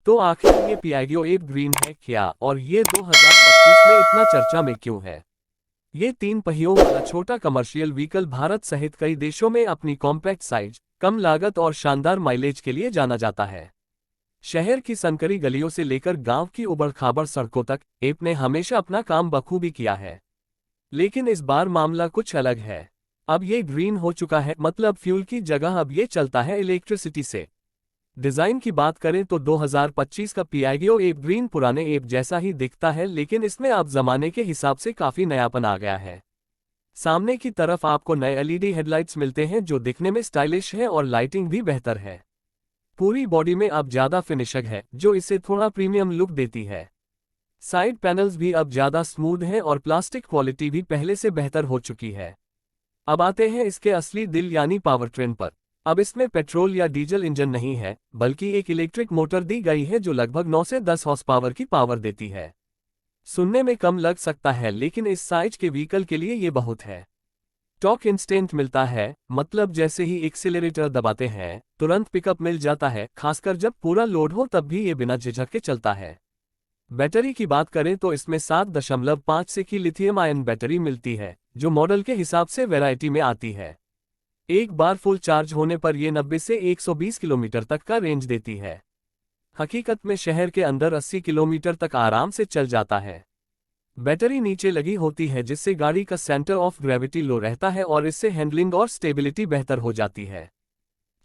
तो आखिर ये पियागो एप ग्रीन है क्या, और ये 2025 में इतना चर्चा में क्यों है? ये 3 पहियों वाला छोटा कमर्शियल व्हीकल भारत सहित कई देशों में अपनी कॉम्पैक्ट साइज, कम लागत और शानदार माइलेज के लिए जाना जाता है। शहर की संकरी गलियों से लेकर गांव की उबड़-खाबड़ सड़कों तक एप ने हमेशा अपना काम बखूबी किया है। लेकिन इस बार मामला कुछ अलग है। अब ये ग्रीन हो चुका है, मतलब फ्यूल की जगह अब ये चलता है इलेक्ट्रिसिटी से। डिजाइन की बात करें तो 2025 का पियागो एप ग्रीन पुराने एप जैसा ही दिखता है, लेकिन इसमें अब जमाने के हिसाब से काफी नयापन आ गया है। सामने की तरफ आपको नए एलईडी हेडलाइट्स मिलते हैं जो दिखने में स्टाइलिश है, और लाइटिंग भी बेहतर है। पूरी बॉडी में अब ज्यादा फिनिशिंग है जो इसे थोड़ा प्रीमियम लुक देती है। साइड पैनल्स भी अब ज्यादा स्मूथ हैं और प्लास्टिक क्वालिटी भी पहले से बेहतर हो चुकी है। अब आते हैं इसके असली दिल यानी पावरट्रेन पर। अब इसमें पेट्रोल या डीजल इंजन नहीं है, बल्कि एक इलेक्ट्रिक मोटर दी गई है जो लगभग 9 से 10 हॉर्स पावर की पावर देती है। सुनने में कम लग सकता है, लेकिन इस साइज के व्हीकल के लिए ये बहुत है। टॉर्क इंस्टेंट मिलता है, मतलब जैसे ही एक्सीलरेटर दबाते हैं तुरंत पिकअप मिल जाता है, खासकर जब पूरा लोड हो तब भी ये बिना झिझक के चलता है। बैटरी की बात करें तो इसमें 7.5 से की लिथियम आयन बैटरी मिलती है, जो मॉडल के हिसाब से वैरायटी में आती है। एक बार फुल चार्ज होने पर यह 90 से 120 किलोमीटर तक का रेंज देती है। हकीकत में शहर के अंदर 80 किलोमीटर तक आराम से चल जाता है। बैटरी नीचे लगी होती है जिससे गाड़ी का सेंटर ऑफ ग्रेविटी लो रहता है और इससे हैंडलिंग और स्टेबिलिटी बेहतर हो जाती है।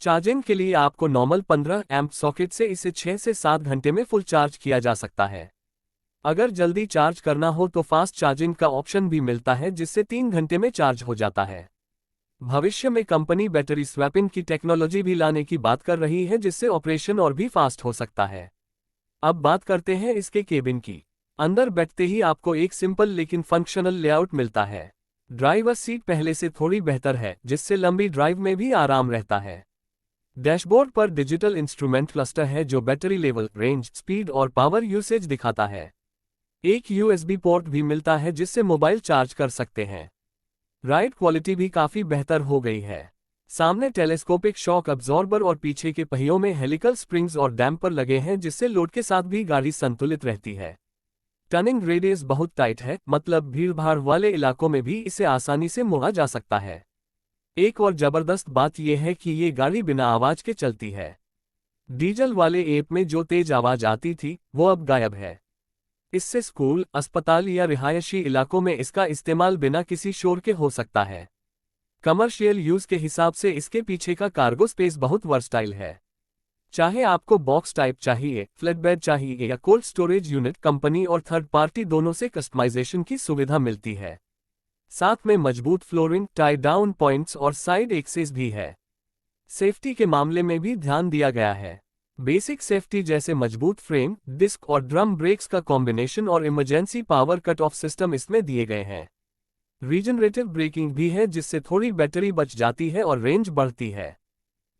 चार्जिंग के लिए आपको नॉर्मल 15 एम्प सॉकेट से इसे 6 से 7 घंटे में फुल चार्ज किया जा सकता है। अगर जल्दी चार्ज करना हो तो फास्ट चार्जिंग का ऑप्शन भी मिलता है जिससे 3 घंटे में चार्ज हो जाता है। भविष्य में कंपनी बैटरी स्वैपिंग की टेक्नोलॉजी भी लाने की बात कर रही है जिससे ऑपरेशन और भी फास्ट हो सकता है। अब बात करते हैं इसके केबिन की। अंदर बैठते ही आपको एक सिंपल लेकिन फंक्शनल लेआउट मिलता है। ड्राइवर सीट पहले से थोड़ी बेहतर है जिससे लंबी ड्राइव में भी आराम रहता है। डैशबोर्ड पर डिजिटल इंस्ट्रूमेंट क्लस्टर है जो बैटरी लेवल, रेंज, स्पीड और पावर यूसेज दिखाता है। एक यूएसबी पोर्ट भी मिलता है जिससे मोबाइल चार्ज कर सकते हैं। राइड क्वालिटी भी काफी बेहतर हो गई है। सामने टेलीस्कोपिक शॉक अब्जॉर्बर और पीछे के पहियों में हेलिकल स्प्रिंग्स और डैम्पर लगे हैं जिससे लोड के साथ भी गाड़ी संतुलित रहती है। टर्निंग रेडियस बहुत टाइट है, मतलब भीड़भाड़ वाले इलाकों में भी इसे आसानी से मोड़ा जा सकता है। एक और जबरदस्त बात यह है कि ये गाड़ी बिना आवाज के चलती है। डीजल वाले एप में जो तेज आवाज आती थी वो अब गायब है। इससे स्कूल, अस्पताल या रिहायशी इलाकों में इसका इस्तेमाल बिना किसी शोर के हो सकता है। कमर्शियल यूज के हिसाब से इसके पीछे का कार्गो स्पेस बहुत वर्सटाइल है। चाहे आपको बॉक्स टाइप चाहिए, फ्लैटबेड चाहिए या कोल्ड स्टोरेज यूनिट, कंपनी और थर्ड पार्टी दोनों से कस्टमाइजेशन की सुविधा मिलती है। साथ में मजबूत फ्लोरिंग, टाई डाउन पॉइंट्स और साइड एक्सेस भी है। सेफ्टी के मामले में भी ध्यान दिया गया है। बेसिक सेफ्टी जैसे मजबूत फ्रेम, डिस्क और ड्रम ब्रेक्स का कॉम्बिनेशन और emergency power cut off system इसमें दिए गए हैं। रीजनरेटिव ब्रेकिंग भी है जिससे थोड़ी बैटरी बच जाती है और रेंज बढ़ती है।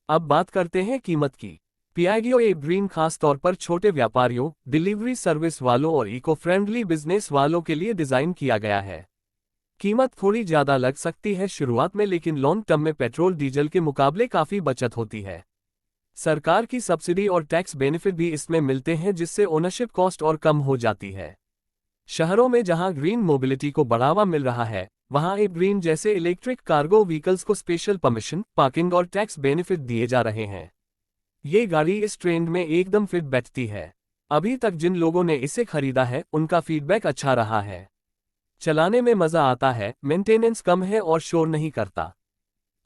अब बात करते हैं कीमत की। पियागो एप ग्रीन खास तौर पर छोटे व्यापारियों, डिलीवरी सर्विस वालों और इको फ्रेंडली बिजनेस वालों के लिए डिजाइन किया गया है। कीमत थोड़ी ज्यादा लग सकती है शुरुआत में, लेकिन लॉन्ग टर्म में पेट्रोल डीजल के मुकाबले काफी बचत होती है। सरकार की सब्सिडी और टैक्स बेनिफिट भी इसमें मिलते हैं जिससे ओनरशिप कॉस्ट और कम हो जाती है। शहरों में जहां ग्रीन मोबिलिटी को बढ़ावा मिल रहा है, वहां एप ग्रीन जैसे इलेक्ट्रिक कार्गो व्हीकल्स को स्पेशल परमिशन, पार्किंग और टैक्स बेनिफिट दिए जा रहे हैं। ये गाड़ी इस ट्रेंड में एकदम फिट बैठती है। अभी तक जिन लोगों ने इसे खरीदा है उनका फीडबैक अच्छा रहा है। चलाने में मजा आता है, मेंटेनेंस कम है और शोर नहीं करता।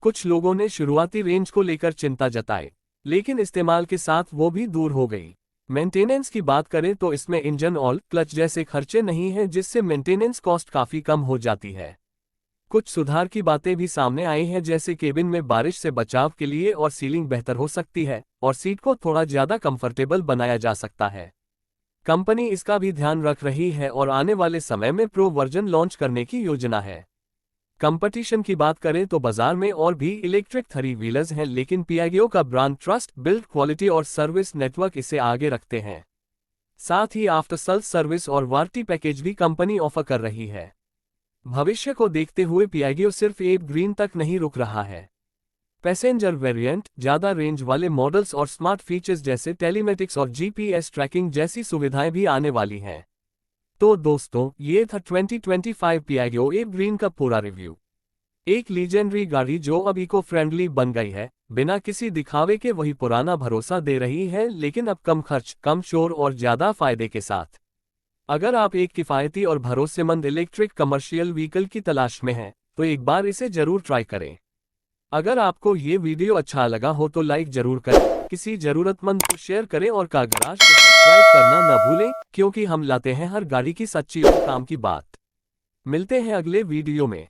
कुछ लोगों ने शुरुआती रेंज को लेकर चिंता जताई, लेकिन इस्तेमाल के साथ वो भी दूर हो गई। मेंटेनेंस की बात करें तो इसमें इंजन ऑयल, क्लच जैसे खर्चे नहीं हैं जिससे मेंटेनेंस कॉस्ट काफी कम हो जाती है। कुछ सुधार की बातें भी सामने आई हैं, जैसे केबिन में बारिश से बचाव के लिए और सीलिंग बेहतर हो सकती है और सीट को थोड़ा ज्यादा कंफर्टेबल बनाया जा सकता है। कंपनी इसका भी ध्यान रख रही है और आने वाले समय में प्रो वर्जन लॉन्च करने की योजना है। कंपटीशन की बात करें तो बाजार में और भी इलेक्ट्रिक 3 व्हीलर्स हैं, लेकिन पियागो का ब्रांड ट्रस्ट, बिल्ड क्वालिटी और सर्विस नेटवर्क इसे आगे रखते हैं। साथ ही आफ्टर सेल्स सर्विस और वारंटी पैकेज भी कंपनी ऑफर कर रही है। भविष्य को देखते हुए पियागो सिर्फ एप ग्रीन तक नहीं रुक रहा है। पैसेंजर वेरिएंट ज़्यादा रेंज वाले मॉडल्स और स्मार्ट फीचर्स जैसे टेलीमेटिक्स और जीपीएस ट्रैकिंग जैसी सुविधाएं भी आने वाली हैं। तो दोस्तों, ये था 2025 पियागो एव ग्रीन का पूरा रिव्यू। एक लीजेंडरी गाड़ी जो अब इको फ्रेंडली बन गई है, बिना किसी दिखावे के वही पुराना भरोसा दे रही है, लेकिन अब कम खर्च, कम शोर और ज्यादा फायदे के साथ। अगर आप एक किफ़ायती और भरोसेमंद इलेक्ट्रिक कमर्शियल व्हीकल की तलाश में हैं, तो एक बार इसे जरूर ट्राई करें। अगर आपको ये वीडियो अच्छा लगा हो तो लाइक जरूर करें, किसी जरूरतमंद को शेयर करें और का गराज को सब्सक्राइब करना न भूलें, क्योंकि हम लाते हैं हर गाड़ी की सच्ची और काम की बात। मिलते हैं अगले वीडियो में।